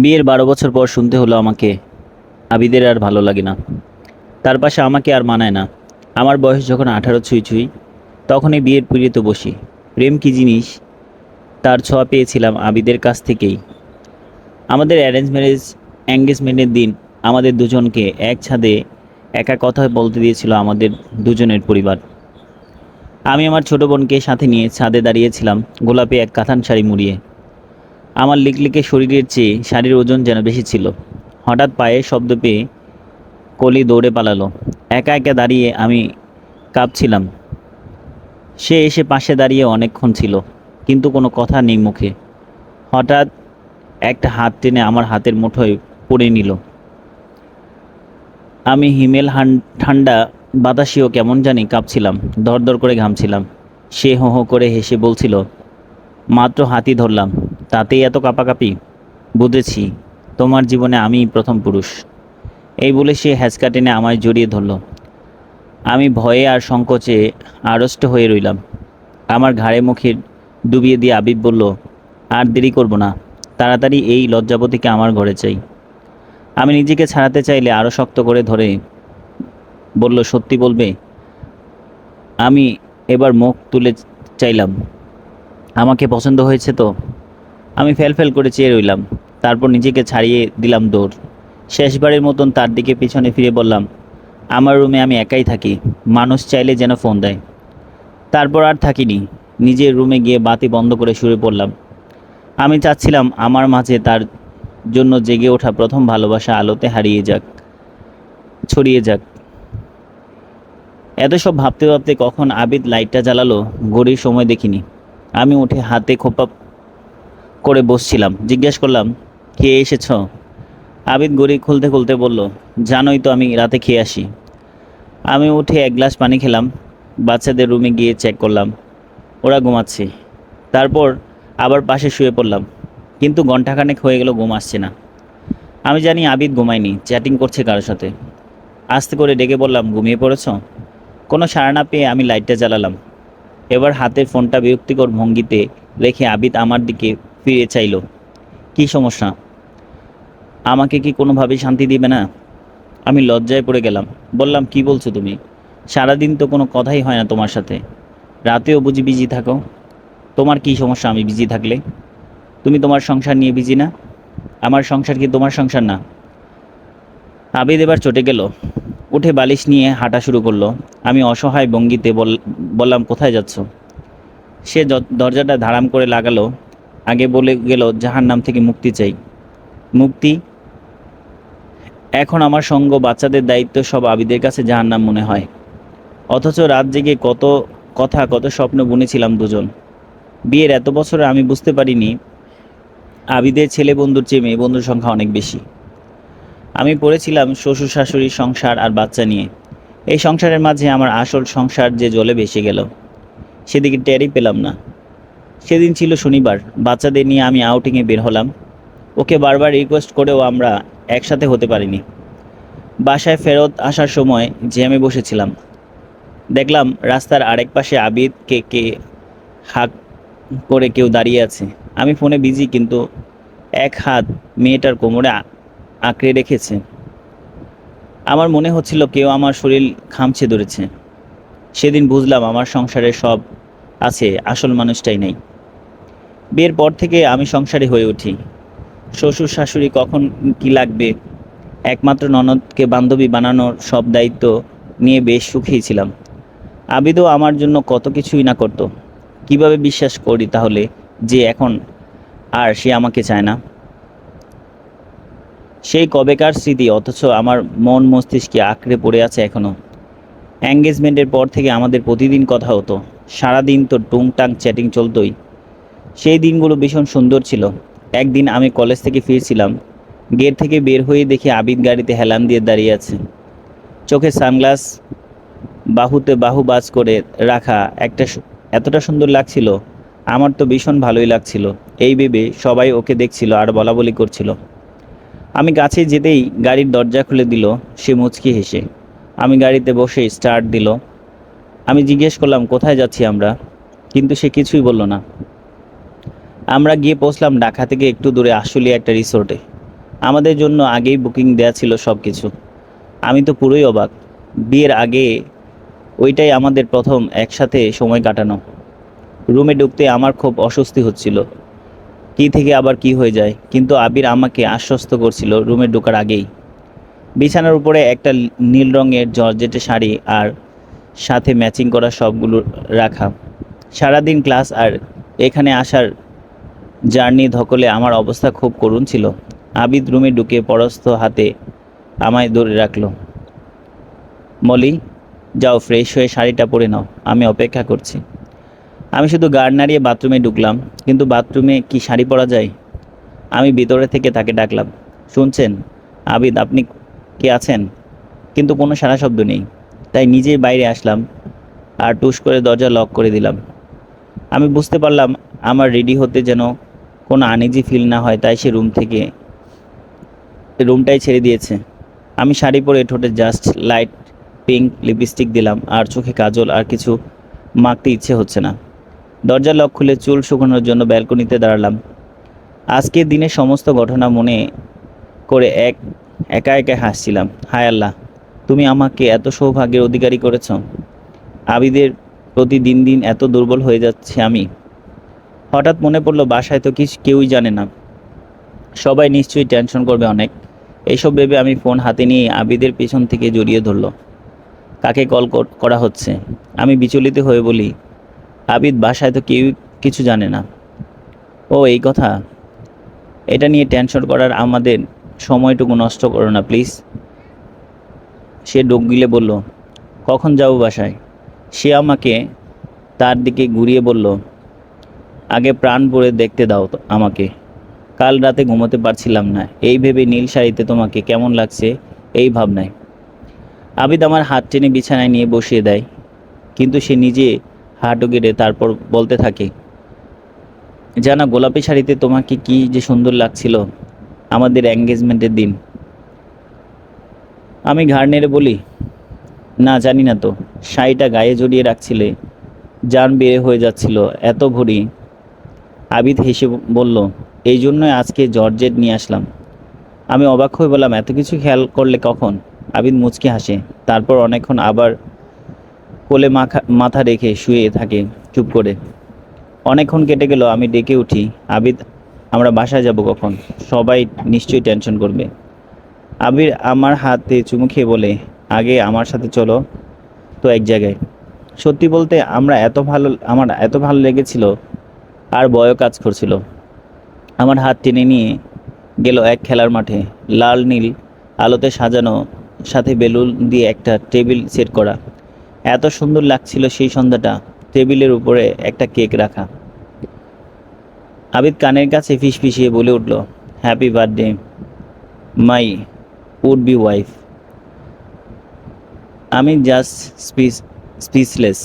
বিয়ের 12 বছর পর শুনতে হলো আমাকে, আবিদের আর ভালো লাগে না। তার পাশে আমাকে আর মানায় না। আমার বয়স যখন 18 ছুঁই ছুঁই, তখনই বিয়ের পিঁড়িতে বসি। প্রেম কি জিনিস, তার ছোঁয়া পেয়েছিলাম আবিদের কাছ থেকেই। আমাদের অ্যারেঞ্জ ম্যারেজ এঙ্গেজমেন্টের দিন আমাদের দুজনকে এক ছাদে একা কথা বলতে দিয়েছিল আমাদের দুজনের পরিবার। আমি আমার ছোট বোনকে সাথে নিয়ে ছাদে দাঁড়িয়েছিলাম, গোলাপি এক কাতান শাড়ি মুড়িয়ে। আমার লিকলিকে শরীরের চেয়ে শাড়ির ওজন যেন বেশি ছিল। হঠাৎ পায়ে শব্দ পেয়ে কলি দৌড়ে পালালো। একা একা দাঁড়িয়ে আমি কাঁপছিলাম। সে এসে পাশে দাঁড়িয়ে অনেকক্ষণ ছিল, কিন্তু কোনো কথা নেই মুখে। হঠাৎ একটা হাত টেনে আমার হাতের মুঠোয় পড়ে নিল। আমি ঠান্ডা বাতাসেও কেমন জানি কাঁপছিলাম, দরদর করে ঘামছিলাম। সে হো হো করে হেসে বলছিল, মাত্র হাতই ধরলাম, তাতেই এত কাঁপাকাঁপি? বুঝেছি, তোমার জীবনে আমিই প্রথম পুরুষ। এই বলে সে হ্যাঁচকা টেনে আমায় জড়িয়ে ধরল। আমি ভয়ে আর সংকোচে আড়ষ্ট হয়ে রইলাম। আমার ঘাড়ে মুখে ডুবিয়ে দিয়ে আবিদ বলল, আর দেরি করব না, তাড়াতাড়ি এই লজ্জাবতীকে আমার ঘরে চাই। আমি নিজেকে ছাড়াতে চাইলে আরও শক্ত করে ধরে বলল, সত্যি বলবে? আমি এবার মুখ তুলে চাইলাম, আমাকে পছন্দ হয়েছে তো? আমি ফেল করে চেয়ে রইলাম, তারপর নিজেকে ছাড়িয়ে দিলাম দৌড়। শেষবারের মতন তার দিকে পিছনে ফিরে বললাম, আমার রুমে আমি একাই থাকি, মানুষ চাইলে যেন ফোন দেয়। তারপর আর থাকিনি, নিজের রুমে গিয়ে বাতি বন্ধ করে শুয়ে পড়লাম। আমি চাচ্ছিলাম আমার মাঝে তার জন্য জেগে ওঠা প্রথম ভালোবাসা আলোতে ছড়িয়ে যাক। এত সব ভাবতে ভাবতে কখন আবিদ লাইটটা জ্বালালো, ঘড়ির সময় দেখিনি। আমি উঠে হাতে খোপা করে বসছিলাম, জিজ্ঞেস করলাম, কে এসেছ? আবিদ ঘড়ি খুলতে খুলতে বলল, জানোই তো আমি রাতে খেয়ে আসি। আমি উঠে এক গ্লাস পানি খেলাম, বাচ্চাদের রুমে গিয়ে চেক করলাম, ওরা ঘুমাচ্ছে। তারপর আবার পাশে শুয়ে পড়লাম, কিন্তু ঘন্টাখানেক হয়ে গেল ঘুম আসছে না। আমি জানি আবিদ ঘুমায়নি, চ্যাটিং করছে কারোর সাথে। আস্তে করে ডেকে বললাম, ঘুমিয়ে পড়েছ? কোনো সাড়া না পেয়ে আমি লাইটটা জ্বালালাম। এবার হাতের ফোনটা বিরক্তিকর ভঙ্গিতে রেখে আবিদ আমার দিকে ফিরে চাইল। কি সমস্যা? আমাকে কি কোনোভাবেই শান্তি দিবে না? আমি লজ্জায় পড়ে গেলাম। বললাম, কি বলছো তুমি? সারাদিন তো কোনো কথাই হয় না তোমার সাথে, রাতেও বুঝি বিজি থাকো। তোমার কি সমস্যা আমি বিজি থাকলে? তুমি তোমার সংসার নিয়ে বিজি না? আমার সংসার কি তোমার সংসার না? আবিদ এবার চটে গেল, উঠে বালিশ নিয়ে হাঁটা শুরু করলো। আমি অসহায় ভঙ্গিতে বললাম, কোথায় যাচ্ছ? সে দরজাটা ধারাম করে লাগালো। আগে বলে গেল, জাহান্নাম থেকে মুক্তি চাই। মুক্তি? এখন আমার সঙ্গ, বাচ্চাদের দায়িত্ব সব আবিদের কাছে জাহান্নাম মনে হয়। অথচ রাত জেগে কত কথা, কত স্বপ্ন বুনেছিলাম দুজন। বিয়ের এত বছরে আমি বুঝতে পারিনি আবিদের ছেলে বন্ধুর চেয়ে মেয়ে বন্ধুর সংখ্যা অনেক বেশি। আমি পড়েছিলাম শ্বশুর শাশুড়ির সংসার আর বাচ্চা নিয়ে। এই সংসারের মাঝে আমার আসল সংসার যে জলে ভেসে গেল, সেদিকে টেরই পেলাম না। সেদিন ছিল শনিবার, বাচ্চাদের নিয়ে আমি আউটিংয়ে বের হলাম। ওকে বারবার রিকোয়েস্ট করেও আমরা একসাথে হতে পারিনি। বাসায় ফেরত আসার সময় জ্যামে বসেছিলাম, দেখলাম রাস্তার আরেক পাশে আবিদকে কে হাঁক করে কেউ দাঁড়িয়ে আছে। আমি ফোনে বিজি, কিন্তু এক হাত মেয়েটার কোমরে আঁকড়ে রেখেছে। আমার মনে হচ্ছিল কেউ আমার শরীর খামছে ধরেছে। সেদিন বুঝলাম আমার সংসারে সব আছে, আসল মানুষটাই নেই। বিয়ের পর থেকে আমি সংসারী হয়ে উঠি। শ্বশুর শাশুড়ি কখন কি লাগবে, একমাত্র ননদকে বান্ধবী বানানোর সব দায়িত্ব নিয়ে বেশ সুখেই ছিলাম। আবিদও আমার জন্য কত কিছুই না করতো। কিভাবে বিশ্বাস করি তাহলে যে এখন আর সে আমাকে চায় না? সেই কবেকার স্মৃতি, অথচ আমার মন মস্তিষ্কে আঁকড়ে পড়ে আছে এখনো। এঙ্গেজমেন্টের পর থেকে আমাদের প্রতিদিন কথা হতো, সারাদিন তো টুংটাং চ্যাটিং চলতোই। সেই দিনগুলো ভীষণ সুন্দর ছিল। একদিন আমি কলেজ থেকে ফিরছিলাম, গেট থেকে বের হয়ে দেখি আবিদ গাড়িতে হেলান দিয়ে দাঁড়িয়ে আছে। চোখে সানগ্লাস, বাহুতে বাহু বাজ করে রাখা, এতটা সুন্দর লাগছিল। আমার তো ভীষণ ভালোই লাগছিল। এই ভেবে সবাই ওকে দেখছিল আর বলাবলি করছিল। আমি কাছে যেতেই গাড়ির দরজা খুলে দিল সে মুচকি হেসে। আমি গাড়িতে বসে স্টার্ট দিল। আমি জিজ্ঞেস করলাম, কোথায় যাচ্ছি আমরা? কিন্তু সে কিছুই বলল না। আমরা গিয়ে পৌঁছলাম ঢাকা থেকে একটু দূরে আশুলিয়া একটা রিসোর্টে। আমাদের জন্য আগেই বুকিং দেয়া ছিল সব কিছু। আমি তো পুরোই অবাক। বিয়ের আগে ওইটাই আমাদের প্রথম একসাথে সময় কাটানো। রুমে ঢুকতে আমার খুব অস্বস্তি হচ্ছিল, কি থেকে আবার কি হয়ে যায়, কিন্তু আবির আমাকে আশ্বস্ত করছিল রুমে ঢোকার আগেই। বিছানার উপরে একটা নীল রঙের জর্জেটের শাড়ি আর সাথে ম্যাচিং করা সবগুলো রাখা। সারাদিন ক্লাস আর এখানে আসার জার্নি ধকলে আমার অবস্থা খুব করুণ ছিল। আবিদ রুমে ঢুকে পরস্থ হাতে আমায় ধরে রাখলো। মলি, যাও ফ্রেশ হয়ে শাড়িটা পরে নাও, আমি অপেক্ষা করছি। আমি শুধু গাড় নাড়িয়ে বাথরুমে ঢুকলাম, কিন্তু বাথরুমে কি শাড়ি পরা যায়? আমি ভিতরে থেকে তাকে ডাকলাম, শুনছেন আবিদ, আপনি কে আছেন? কিন্তু কোনো সাড়া শব্দ নেই। তাই নিজেই বাইরে আসলাম আর টুস করে দরজা লক করে দিলাম। আমি বুঝতে পারলাম আমার রেডি হতে যেন কোনো আনইজি ফিল না হয়, তাই সে রুমটাই ছেড়ে দিয়েছে। আমি শাড়ি পরে ঠোঁটে জাস্ট লাইট পিঙ্ক লিপস্টিক দিলাম আর চোখে কাজল, আর কিছু মাখতে ইচ্ছে হচ্ছে না। দরজা লক খুলে চুল শুকানোর জন্য ব্যালকনিতে দাঁড়ালাম। আজকের দিনের সমস্ত ঘটনা মনে করে একা একা হাসছিলাম। হায় আল্লাহ, তুমি আমাকে এত সৌভাগ্যের অধিকারী করেছ। আবিদের প্রতি দিন দিন এত দুর্বল হয়ে যাচ্ছে আমি। হঠাৎ মনে পড়লো বাসায় তো কেউই জানে না, সবাই নিশ্চয়ই টেনশন করবে অনেক। এইসব ভেবে আমি ফোন হাতে নিয়ে আবিদের পেছন থেকে জড়িয়ে ধরলো। কাকে কল করা হচ্ছে? আমি বিচলিত হয়ে বলি, আবিদ, বাসায় তো কেউ কিছু জানে না। ও, এই কথা? এটা নিয়ে টেনশন করার আমাদের সময়টুকু নষ্ট করো না প্লিজ। সে ডোক গিলে বলল, কখন যাব বাসায়? সে আমাকে তার দিকে ঘুরিয়ে বলল, আগে প্রাণ ভরে দেখতে দাও তো আমাকে। কাল রাতে ঘুমোতে পারছিলাম না এই ভেবে নীল শাড়িতে তোমাকে কেমন লাগছে এই ভাবনায়। আবিদ আমার হাত টেনে বিছানায় নিয়ে বসিয়ে দেয়, কিন্তু সে নিজে হাঁটু গেড়ে তারপর বলতে থাকে, জানা, গোলাপি শাড়িতে তোমাকে কি যে সুন্দর লাগছিল আমাদের এঙ্গেজমেন্টের দিন। আমি ঘাড় নেড়ে বলি, না, জানি না তো। শাড়িটা গায়ে জড়িয়ে রাখছিলে, জান বের হয়ে যাচ্ছিল এত ভরি। আবিদ হেসে বলল, এই জন্যই আজকে জর্জেট নিয়ে আসলাম। আমি অবাক হয়ে বললাম, এত কিছু খেয়াল করলে কখন? আবিদ মুচকি হাসে, তারপর অনেকক্ষণ আবার কোলে মাথা রেখে শুয়ে থাকে চুপ করে। অনেকক্ষণ কেটে গেল, আমি ডেকে উঠি, আবিদ, আমরা বাসায় যাব কখন? সবাই নিশ্চয়ই টেনশন করবে। আবির আমার হাতে চুমু খেয়ে বলে, আগে আমার সাথে চলো তো এক জায়গায়। সত্যি বলতে আমার এত ভালো লেগেছিল আর ভয়ও কাজ করছিল। আমার হাত টেনে নিয়ে গেল এক খেলার মাঠে, লাল নীল আলোতে সাজানো, সাথে বেলুন দিয়ে একটা টেবিল সেট করা। এত সুন্দর লাগছিল সেই সন্ধ্যাটা। টেবিলের উপরে একটা কেক রাখা। আবিদ কানের কাছে ফিসফিসিয়ে বলে উঠল, happy birthday my would be wife. আমি জাস্ট স্পিচলেস।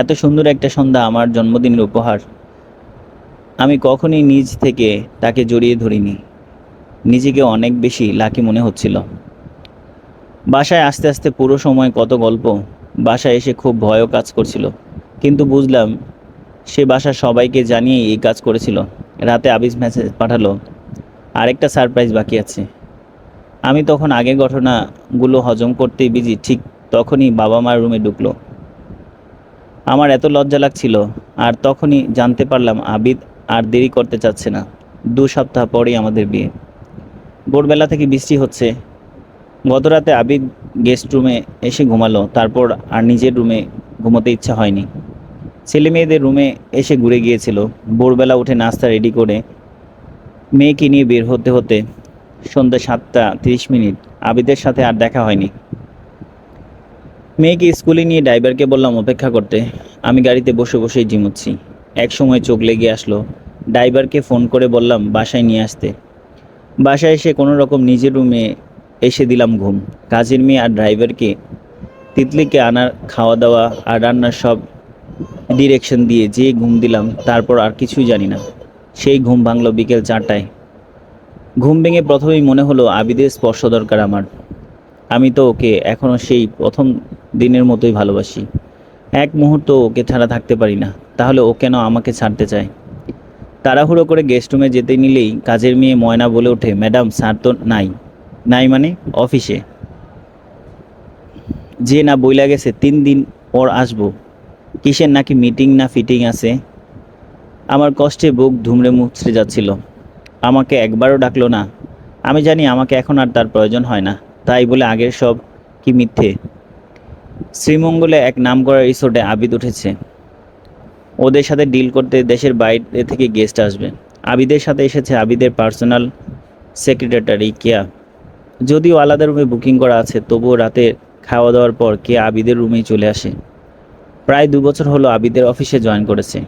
এত সুন্দর একটা সন্ধ্যা, আমার জন্মদিনের উপহার। আমি কখনই নিজ থেকে তাকে জড়িয়ে ধরিনি। নিজেকে অনেক বেশি লাকি মনে হচ্ছিল। বাসায় আস্তে আস্তে পুরো সময় কত গল্প। বাসায় এসে খুব ভয়ও কাজ করছিল, কিন্তু বুঝলাম সে বাসার সবাইকে জানিয়ে এই কাজ করেছিল। রাতে আবিজ মেসেজ পাঠালো, আরেকটা সারপ্রাইজ বাকি আছে। আমি তখন আগের ঘটনাগুলো হজম করতেই বিজি, ঠিক তখনই বাবা মার রুমে ঢুকলো। আমার এত লজ্জা লাগছিল, আর তখনই জানতে পারলাম আবিদ আর দেরি করতে চাচ্ছে না। 2 সপ্তাহ পরেই আমাদের বিয়ে। ভোরবেলা থেকে বৃষ্টি হচ্ছে। গতরাতে আবিদ গেস্ট রুমে এসে ঘুমালো, তারপর আর নিজের রুমে ঘুমোতে ইচ্ছা হয়নি। ছেলে মেয়েদের রুমে এসে ঘুরে গিয়েছিল। ভোরবেলা উঠে নাস্তা রেডি করে মেয়েকে নিয়ে বের হতে হতে সন্ধ্যা 7:30। আবিদের সাথে আর দেখা হয়নি। মেয়েকে স্কুলে নিয়ে ড্রাইভারকে বললাম অপেক্ষা করতে। আমি গাড়িতে বসে বসেই ঝিমুচ্ছি। এক সময় চোখ লেগে আসলো। ড্রাইভারকে ফোন করে বললাম বাসায় নিয়ে আসতে। বাসায় এসে কোনো রকম নিজের রুমে এসে দিলাম ঘুম। কাজের মেয়ে আর ড্রাইভারকে তিতলিকে আনার, খাওয়া দাওয়া আর রান্নার সব ডিরেকশন দিয়ে যে ঘুম দিলাম, তারপর আর কিছুই জানি না। সেই ঘুম ভাঙলো বিকেল 4টায়। ঘুম ভেঙে প্রথমেই মনে হলো আবিদের স্পর্শ দরকার আমার। আমি তো ওকে এখনও সেই প্রথম দিনের মতোই ভালোবাসি। এক মুহূর্ত ওকে ছাড়া থাকতে পারি না। তাহলে ও কেন আমাকে ছাড়তে চায়? তাড়াহুড়ো করে গেস্ট রুমে যেতে নিলেই কাজের মেয়ে ময়না বলে ওঠে, ম্যাডাম স্যার তো নাই। নাই মানে? অফিসে। যে না বইলা গেছে 3 দিন পর আসবো। কিসের নাকি মিটিং না ফিটিং আছে? আমার কষ্টে বুক ধুমড়ে মুচড়ে যাচ্ছিল। আমাকে একবারও ডাকলো না। আমি জানি আমাকে এখন আর তার প্রয়োজন হয় না, তাই বলে আগের সব কি মিথ্যে? শ্রীমঙ্গলে এক নামকরা রিসোর্টে আবিদ উঠেছে। ওদের সাথে ডিল করতে দেশের বাইরে থেকে গেস্ট আসবে। আবিদের সাথে এসেছে আবিদের পার্সোনাল সেক্রেটারি কেয়া। যদিও আলাদা রুমে বুকিং করা আছে, তবুও রাতে খাওয়া দাওয়ার পর কেয়া আবিদের রুমেই চলে আসে। প্রায় 2 বছর হলো আবিদের অফিসে জয়েন করেছে।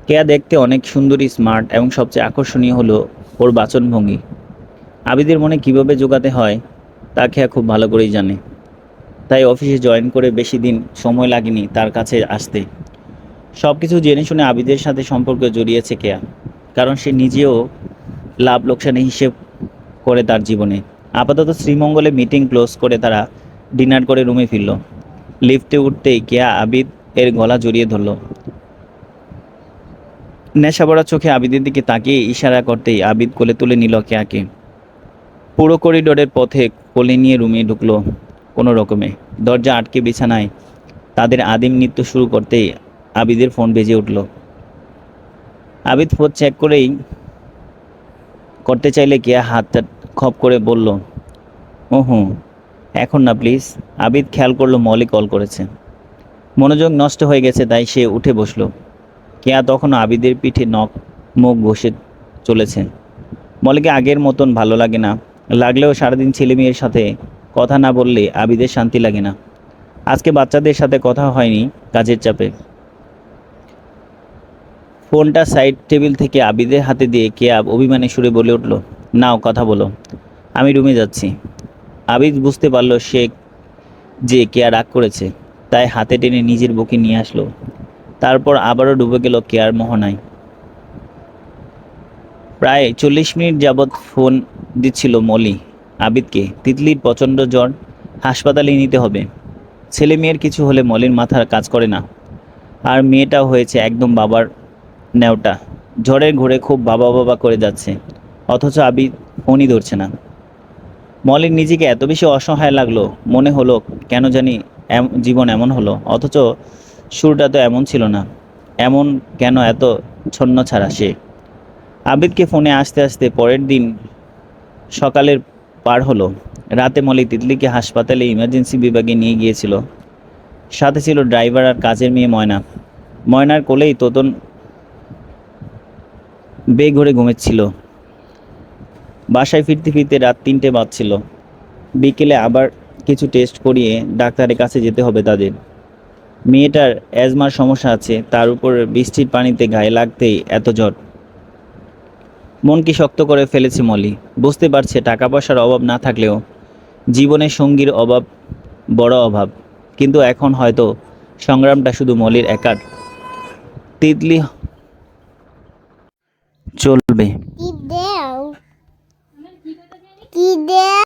কেয়া দেখতে অনেক সুন্দরী, স্মার্ট এবং সবচেয়ে আকর্ষণীয় হলো ওর বাচনভঙ্গি। আবিদের মনে কিভাবে জোগাতে হয় তা কেয়া খুব ভালো করেই জানে। তাই অফিসে জয়েন করে বেশি দিন সময় লাগেনি তার কাছে আসতে। সব কিছু জেনে শুনে আবিদের সাথে সম্পর্ক জড়িয়েছে কেয়া, কারণ সে নিজেও লাভ লোকসানের হিসেব করে তার জীবনে। আপাতত শ্রীমঙ্গলে মিটিং ক্লোজ করে তারা ডিনার করে রুমে ফিরল। লিফটে উঠতেই কেয়া আবিদ এর গলা জড়িয়ে ধরল। নেশাভরা চোখে আবিদের দিকে তাকিয়ে ইশারা করতেই আবিদ কোলে তুলে নিল কেয়াকে। পুরো করিডোরের পথে কোলে নিয়ে রুমে ঢুকলো কোনো রকমে। দরজা আটকে বিছানায় তাদের আদিম নৃত্য শুরু করতেই আবিদের ফোন বেজে উঠল। আবিদ ফোন চেক করেই করতে চাইলে কেয়া হাতটা খপ করে বলল, ও হুঁ, এখন না প্লিজ। আবিদ খেয়াল করলো মলি কল করেছে। মনোযোগ নষ্ট হয়ে গেছে, তাই সে উঠে বসলো। কেয়া তখনও আবিদের পিঠে মুখ ঘষে চলেছে। মলিকে আগের মতন ভালো লাগে না, লাগলেও সারাদিন ছেলে মেয়ের সাথে কথা না বললে আবিদের শান্তি লাগে না। আজকে বাচ্চাদের সাথে কথা হয়নি কাজের চাপে। ফোনটা সাইড টেবিল থেকে আবিদের হাতে দিয়ে কেয়া অভিমানী সুরে বলে উঠল, নাও কথা বলো, আমি রুমে যাচ্ছি। আবিদ বুঝতে পারল সে যে কেয়া রাগ করেছে, তাই হাতে টেনে নিজের বুকে নিয়ে আসলো। তারপর আবারও ডুবে গেল কেয়ার মোহনায়। প্রায় 40 মিনিট যাবৎ ফোন দিচ্ছিল মলি আবিদকে। তিতলির প্রচণ্ড জ্বর, হাসপাতালে নিতে হবে। ছেলে মেয়ের কিছু হলে মলির মাথার কাজ করে না, আর মেয়েটাও হয়েছে একদম বাবার নেওটা। ঝড়ের ঘোরে খুব বাবা বাবা করে যাচ্ছে, অথচ আবিদ ফোনই ধরছে না। মলির নিজেকে এত বেশি অসহায় লাগলো, মনে হলো কেন জানি জীবন এমন হলো। অথচ সুরটা তো এমন ছিল না, এমন কেন এত ছন্ন ছাড়া সে? আবিদকে ফোনে আসতে আসতে পরের দিন সকালের পার হলো। রাতে মলি তিতলিকে হাসপাতালে ইমার্জেন্সি বিভাগে নিয়ে গিয়েছিল। সাথে ছিল ড্রাইভার আর কাজের মেয়ে ময়না। ময়নার কোলেই তোতন বেঘরে ঘুমেছিল। বাসায় ফিরতে ফিরতে রাত 3টে বাজছিল। বিকেলে আবার কিছু টেস্ট করিয়ে ডাক্তারের কাছে যেতে হবে তাদের। মেয়েটার অ্যাজমার সমস্যা আছে, তার উপর বৃষ্টির পানিতে গায়ে লাগতেই এত জ্বর। মন কি শক্ত করে ফেলেছে মলি। বুঝতে পারছে টাকা পয়সার অভাব না থাকলেও জীবনে সঙ্গীর অভাব বড় অভাব। কিন্তু এখন হয়তো সংগ্রামটা শুধু মলির একার। তিতলি চলবে। কি দেও